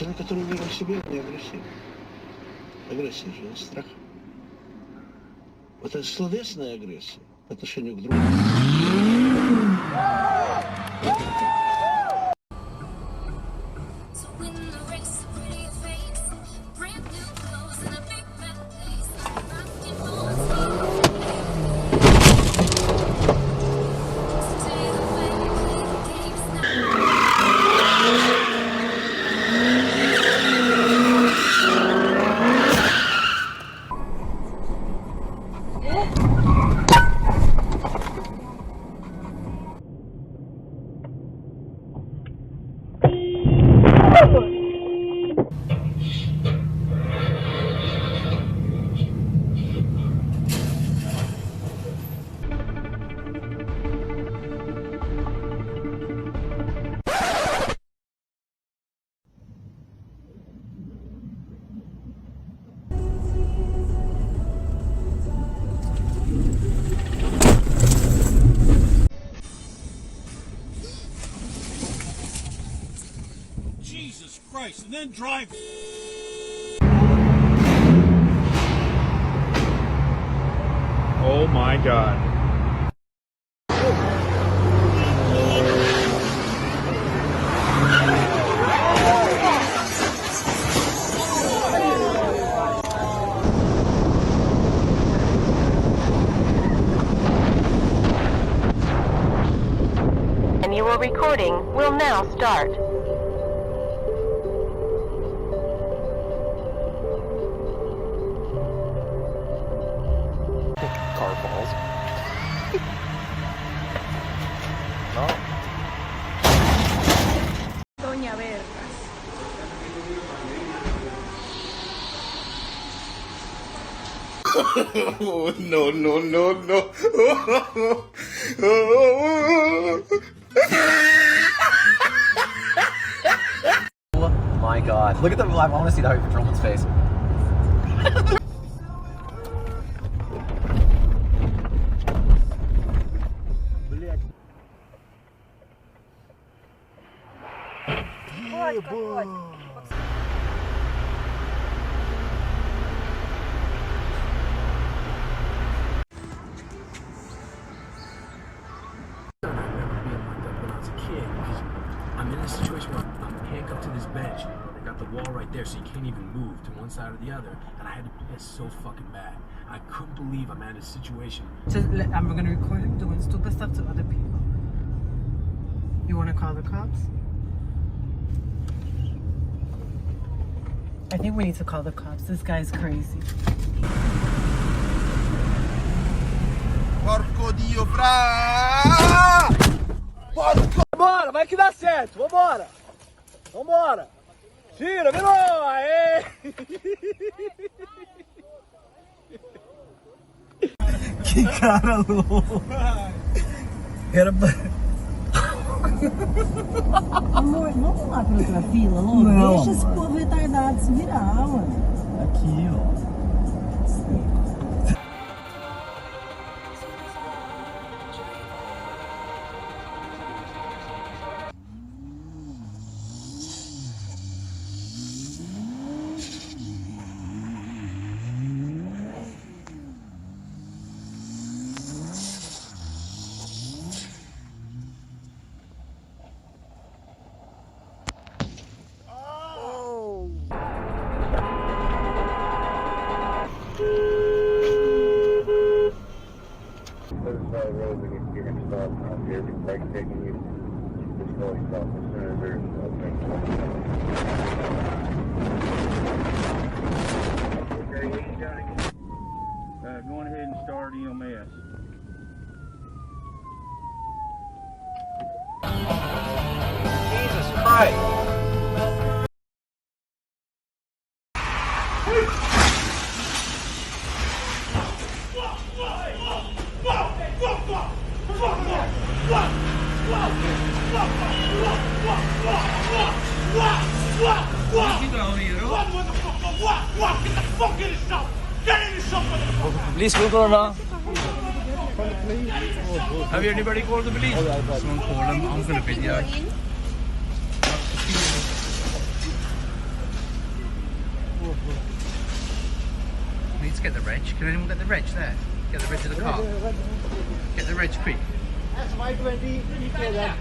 Человек, который уверен в себе, не агрессив. Агрессия же не страх. Вот это словесная агрессия по отношению к другому. Jesus Christ, and then drive. Oh my God. And your recording will now start. Car falls. No. Doña Vergas. Oh, no, no, no, no. Oh my God. Look at the, I want to see the Highway Patrolman's face. I'm in a situation where I'm handcuffed to this bench. I got the wall right there, so you can't even move to one side or the other. And I had to piss so fucking bad. I couldn't believe I'm at a situation. I'm gonna record him doing stupid stuff to other people. You wanna call the cops? I think we need to call the cops. This guy's crazy. Porco Dio, fra! Porco! Vambora, vai que dá certo, vambora! Vambora! Tira, virou! Aê! Que cara louco! Era pra... Amor, vamos lá pra outra fila, logo? Não. Deixa esse povo retardado se virar, mano. Aqui, ó. Going ahead and start EMS. Jesus Christ! Police will go now. Have anybody called the police? Someone called them. I'm gonna be there. get the reg. Can anyone get the reg there? Get the reg of the car. Get the reg quick. That's Y20 UK then.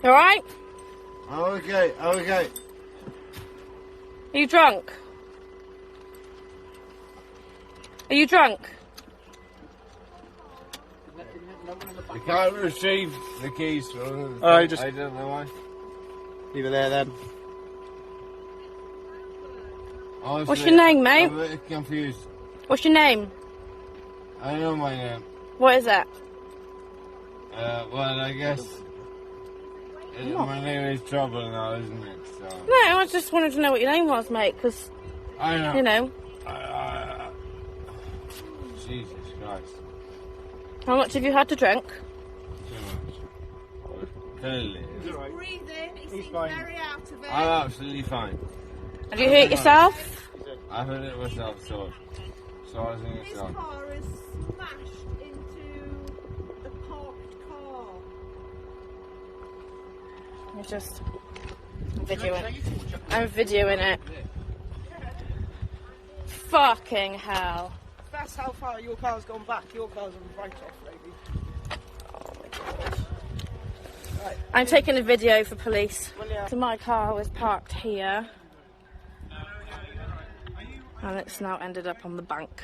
You alright? Okay, okay. Are you drunk? Are you drunk? You can't retrieve the keys from the Alright, just I don't know why. leave it there then. Honestly, What's your name, mate? I'm a bit confused. What's your name? I know my name. What is it? Well, I guess my name is Trouble now, isn't it? So No, I just wanted to know what your name was, mate, because, I know. you know. Jesus Christ, How much have you had to drink? too much. Clearly, Breathing, he seems fine. very out of it. I'm absolutely fine. Have you hurt yourself? I heard it myself, so I think it's His on. car is smashed into a parked car. I'm just videoing. I'm videoing it. Fucking hell. That's how far your car's gone back. Your car's on the right off, lady. Oh my god. I'm taking a video for police. So my car was parked here. And it's now ended up on the bank.